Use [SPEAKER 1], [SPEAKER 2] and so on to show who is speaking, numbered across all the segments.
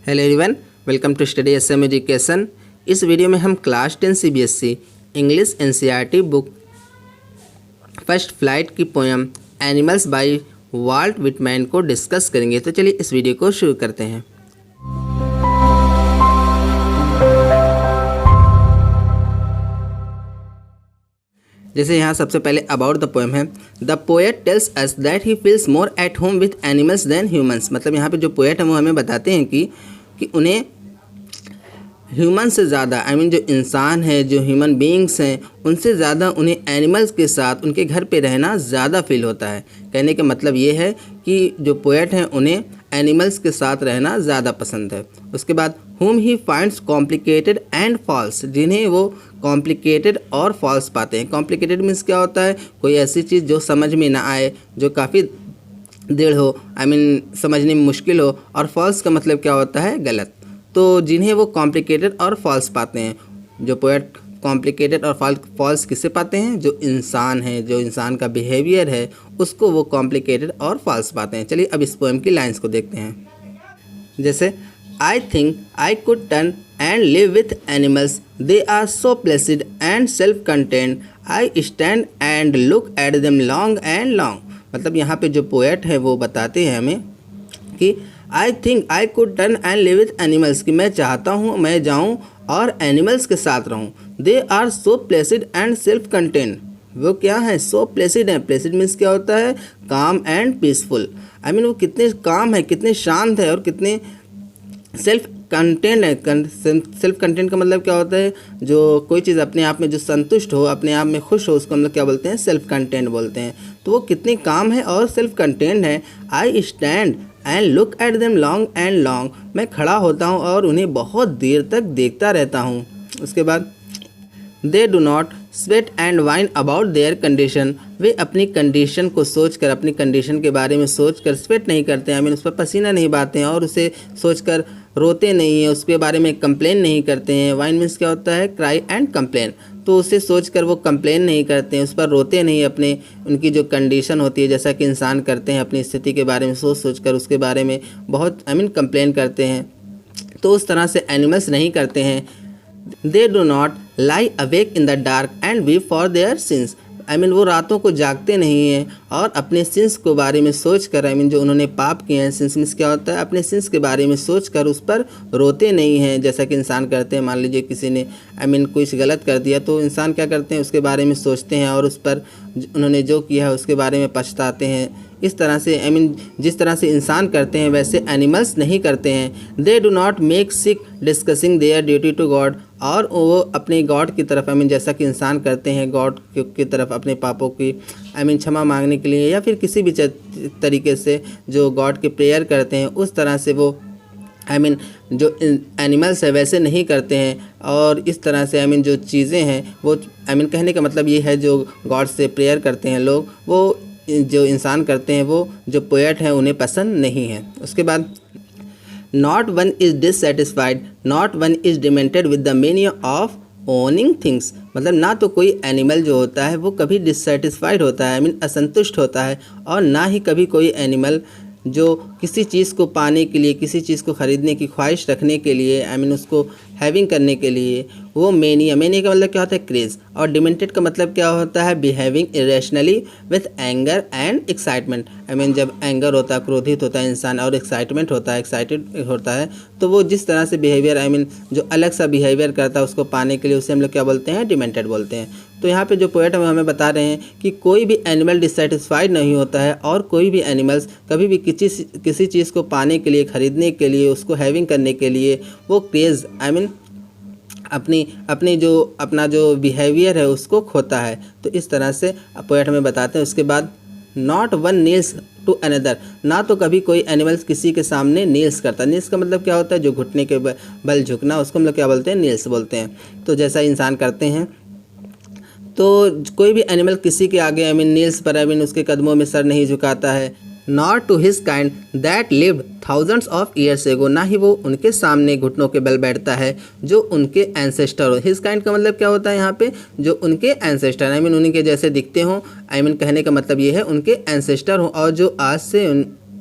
[SPEAKER 1] Hello everyone, welcome to study SM education. इस video में हम class 10 CBSE English NCERT book first flight की poem animals by Walt Whitman को discuss करेंगे। तो चलिए इस वीडियो को शुरू करते हैं। जैसे यहाँ सबसे पहले अबाउट द पोएम है। The poet tells us that he feels more at home with animals then humans. मतलब यहाँ पे जो पोएट है वो हमें बताते हैं कि उन्हें ह्यूमन से ज़्यादा जो इंसान है, जो ह्यूमन बीइंग्स हैं, उनसे ज़्यादा उन्हें एनिमल्स के साथ उनके घर पे रहना ज़्यादा फील होता है। कहने का मतलब ये है कि जो पोएट हैं उन्हें एनिमल्स के साथ रहना ज़्यादा पसंद है। उसके बाद whom he finds complicated and false, जिन्हें वो कॉम्प्लिकेटेड और फॉल्स पाते हैं। कॉम्प्लिकेटेड मीन्स क्या होता है? कोई ऐसी चीज़ जो समझ में ना आए, जो काफ़ी देर हो, समझने में मुश्किल हो। और फॉल्स का मतलब क्या होता है? गलत। तो जिन्हें वो कॉम्प्लिकेटेड और फॉल्स पाते हैं। जो पोएट कॉम्प्लिकेटेड और फॉल्स किसे पाते हैं? जो इंसान है, जो इंसान का बिहेवियर है, उसको वो कॉम्प्लिकेटेड और फॉल्स पाते हैं। चलिए अब इस पोएम की लाइन्स को देखते हैं। जैसे I think I could turn and live with animals. They are so placid and self-contained. I stand and look at them long and long. मतलब यहाँ पे जो पोएट है वो बताते हैं हमें कि I think I could turn and live with animals, कि मैं चाहता हूँ मैं जाऊँ और एनिमल्स के साथ रहूँ। They are so placid and self-contained. वो क्या है? सो प्लेसिड है। प्लेसिड मीन्स क्या होता है? काम एंड पीसफुल। वो कितने काम है, कितने शांत है और कितने सेल्फ कंटेंट है। सेल्फ कंटेंट का मतलब क्या होता है? जो कोई चीज़ अपने आप में जो संतुष्ट हो, अपने आप में खुश हो, उसको हम लोग क्या बोलते हैं? सेल्फ कंटेंट बोलते हैं। तो वो कितनी काम है और सेल्फ कंटेंट है। I stand and look at them long and long, मैं खड़ा होता हूँ और उन्हें बहुत देर तक देखता रहता हूँ। उसके बाद they do not sweat and whine about their condition, वे अपनी कंडीशन को सोचकर, अपनी कंडीशन के बारे में सोचकर स्वेट नहीं करते हैं। उस पर पसीना नहीं बहाते हैं और उसे सोचकर रोते नहीं हैं, उसके बारे में कंप्लेन नहीं करते हैं। वाइन मीन्स क्या होता है? Cry and complain. तो उसे सोचकर वो कंप्लेन नहीं करते हैं, उस पर रोते नहीं। अपने उनकी जो कंडीशन होती है, जैसा कि इंसान करते हैं, अपनी स्थिति के बारे में सोच कर उसके बारे में बहुत कंप्लेन करते हैं, तो उस तरह से एनिमल्स नहीं करते हैं। They do not lie awake in the dark and weep for their sins. वो रातों को जागते नहीं हैं और अपने सिंस के बारे में सोच कर, जो उन्होंने पाप किए हैं, सिंस मीन्स क्या होता है? अपने सिंस के बारे में सोच कर उस पर रोते नहीं हैं, जैसा कि इंसान करते हैं। मान लीजिए किसी ने कुछ गलत कर दिया तो इंसान क्या करते हैं? उसके बारे में सोचते हैं और उस पर उन्होंने जो किया है उसके बारे में पछताते हैं। इस तरह से जिस तरह से इंसान करते हैं वैसे एनिमल्स नहीं करते हैं। They do not make sick discussing their duty to God, और वो अपने गॉड की तरफ जैसा कि इंसान करते हैं, गॉड की तरफ अपने पापों की क्षमा मांगने के लिए या फिर किसी भी तरीके से जो गॉड की प्रेयर करते हैं, उस तरह से वो जो एनिमल्स है वैसे नहीं करते हैं। और इस तरह से जो चीज़ें हैं वो कहने का मतलब ये है, जो गॉड से प्रेयर करते हैं लोग, वो जो इंसान करते हैं, वो जो पोएट हैं उन्हें पसंद नहीं है। उसके बाद not one is dissatisfied, not one is demented with the meaning of owning things. मतलब ना तो कोई एनिमल जो होता है वो कभी डिससेटिस्फाइड होता है, असंतुष्ट होता है, और ना ही कभी कोई एनिमल जो किसी चीज़ को पाने के लिए, किसी चीज़ को ख़रीदने की ख्वाहिश रखने के लिए, उसको हैविंग करने के लिए, वो मेनिया का मतलब क्या होता है? क्रेज़। और डिमेंटेड का मतलब क्या होता है? Behaving irrationally with anger and excitement. जब एंगर होता है, क्रोधित होता है इंसान, और एक्साइटमेंट होता है, एक्साइटेड होता है, तो वो जिस तरह से बिहेवियर जो अलग सा बिहेवियर करता है उसको पाने के लिए, उसे हम लोग क्या बोलते हैं? डिमेंटेड बोलते हैं। तो यहाँ पे जो पोएट हमें बता रहे हैं कि कोई भी एनिमल डिससेटिस्फाइड नहीं होता है, और कोई भी एनिमल्स कभी भी किसी चीज़ को पाने के लिए, ख़रीदने के लिए, उसको हैविंग करने के लिए वो क्रेज़ अपनी अपना जो बिहेवियर है उसको खोता है। तो इस तरह से पोएट हमें बताते हैं। उसके बाद not one kneels to another, ना तो कभी कोई एनिमल्स किसी के सामने नील्स करता। नील्स का मतलब क्या होता है? जो घुटने के बल झुकना, उसको हम लोग क्या बोलते हैं? नील्स बोलते हैं। तो जैसा इंसान करते हैं, तो कोई भी एनिमल किसी के आगे नील्स पर उसके कदमों में सर नहीं झुकाता है। Not to his kind that lived thousands of years ago, ना ही वो उनके सामने घुटनों के बल बैठता है जो उनके एंसेस्टर हो। हिज काइंड का मतलब क्या होता है यहाँ पे? जो उनके एंसेस्टर, उन्हीं के जैसे दिखते हों। कहने का मतलब ये है उनके एंसेस्टर हों, और जो आज से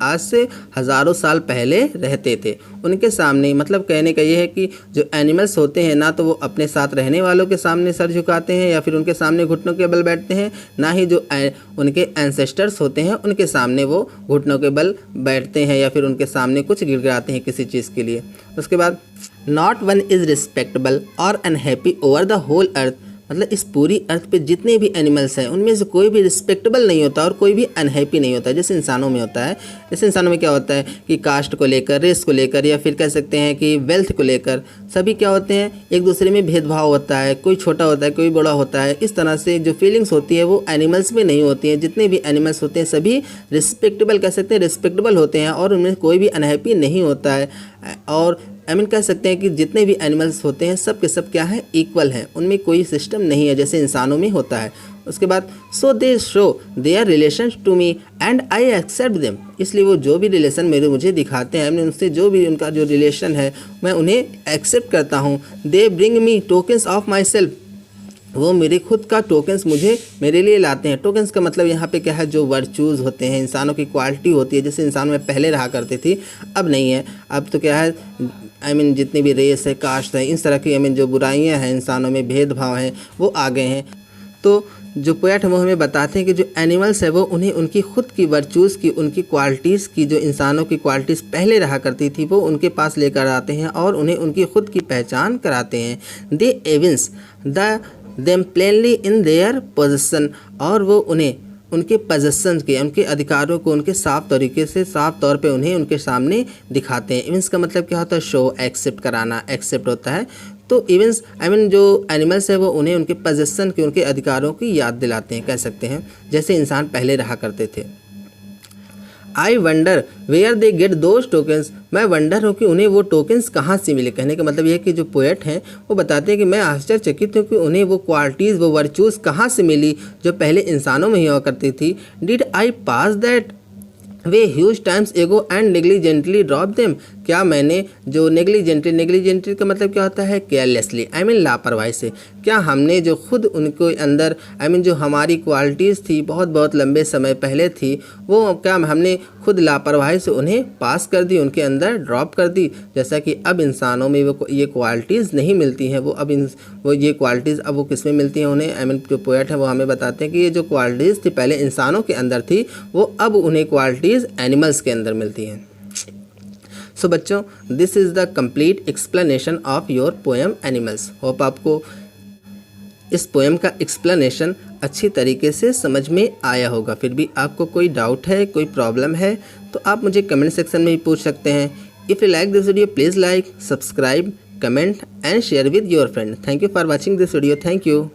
[SPEAKER 1] आज से हज़ारों साल पहले रहते थे। उनके सामने, मतलब कहने का ये है कि जो एनिमल्स होते हैं ना तो वो अपने साथ रहने वालों के सामने सर झुकाते हैं या फिर उनके सामने घुटनों के बल बैठते हैं, ना ही जो उनके एंसेस्टर्स होते हैं उनके सामने वो घुटनों के बल बैठते हैं या फिर उनके सामने कुछ गिड़गिड़ाते हैं किसी चीज़ के लिए। उसके बाद नॉट वन इज़ रिस्पेक्टेबल और unhappy over the whole earth, मतलब इस पूरी अर्थ पे जितने भी एनिमल्स हैं उनमें से कोई भी रिस्पेक्टेबल नहीं होता और कोई भी अनहैप्पी नहीं होता, जैसे इंसानों में होता है। जैसे इंसानों में क्या होता है कि कास्ट को लेकर, रेस को लेकर या फिर कह सकते हैं कि वेल्थ को लेकर सभी क्या होते हैं, एक दूसरे में भेदभाव होता है, कोई छोटा होता है कोई बड़ा होता है। इस तरह से जो फीलिंग्स होती है वो एनिमल्स में नहीं होती हैं। जितने भी एनिमल्स होते हैं सभी रिस्पेक्टेबल, कह सकते हैं रिस्पेक्टेबल होते हैं और उनमें कोई भी अनहैप्पी नहीं होता है। और कह सकते हैं कि जितने भी एनिमल्स होते हैं सब के सब क्या है, इक्वल हैं, उनमें कोई सिस्टम नहीं है जैसे इंसानों में होता है। उसके बाद so they show their relation to me and I accept them, इसलिए वो जो भी रिलेशन मुझे दिखाते हैं, उनसे जो भी उनका जो रिलेशन है मैं उन्हें एक्सेप्ट करता हूँ। They bring me tokens of my self, वो मेरे खुद का टोकन्स मेरे लिए लाते हैं। टोकन्स का मतलब यहाँ पे क्या है, जो वर्चूज़ होते हैं, इंसानों की क्वालिटी होती है, जैसे इंसान में पहले रहा करती थी अब नहीं है। अब तो क्या है, जितनी भी रेस है, कास्ट है, इस तरह की जो बुराइयां हैं इंसानों में, भेदभाव हैं, वो आ गए हैं। तो जो पोएट है वो हमें बताते हैं कि जो एनिमल्स है वो उन्हें उनकी खुद की वर्चूज़ की, उनकी क्वालिटीज़ की, जो इंसानों की क्वालिटीज़ पहले रहा करती थी वो उनके पास लेकर आते हैं और उन्हें उनकी खुद की पहचान कराते हैं। They evince them plainly in their possession, और वो उन्हें उनके पोजेसन के, उनके अधिकारों को उनके साफ तरीके से, साफ तौर पे उन्हें उनके सामने दिखाते हैं। इवेंट्स का मतलब क्या होता है, शो, एक्सेप्ट कराना, एक्सेप्ट होता है। तो इवेंट्स जो एनिमल्स है वो उन्हें उनके पोजेसन के, उनके अधिकारों की याद दिलाते हैं, कह सकते हैं जैसे इंसान पहले रहा करते थे। I wonder where they get those tokens, मैं वंडर हूँ कि उन्हें वो टोकन्स कहाँ से मिले। कहने का मतलब यह है कि जो पोएट हैं वो बताते हैं कि मैं आश्चर्यचकित हूँ कि उन्हें वो क्वालिटीज़, वो वर्चूज़ कहाँ से मिली जो पहले इंसानों में ही हुआ करती थी। Did I pass that way huge times एगो एंड नेग्लिजेंटली ड्रॉप देम, क्या मैंने जो नेग्लिजेंटली का मतलब क्या होता है, केयरलेसली, लापरवाही से, क्या हमने जो खुद उनके अंदर जो हमारी क्वालिटीज़ थी बहुत लंबे समय पहले थी, वो क्या हमने खुद लापरवाही से उन्हें पास कर दी, उनके अंदर ड्रॉप कर दी। जैसा कि अब इंसानों में वो ये क्वालिटीज़ नहीं मिलती हैं, वो ये क्वालिटीज़ अब वो किस में मिलती हैं उन्हें। जो पोएट है वो हमें बताते हैं कि ये जो क्वालिटीज़ थी पहले इंसानों के अंदर थी वो अब उन्हें क्वालिटीज़ एनिमल्स के अंदर मिलती हैं। सो बच्चों, this is the complete explanation of your poem animals. Hope आपको इस पोएम का एक्सप्लेनेशन अच्छी तरीके से समझ में आया होगा। फिर भी आपको कोई डाउट है, कोई प्रॉब्लम है तो आप मुझे कमेंट सेक्शन में भी पूछ सकते हैं। If you like this video please like, subscribe, comment and share with your friend. Thank you for watching this video. Thank you.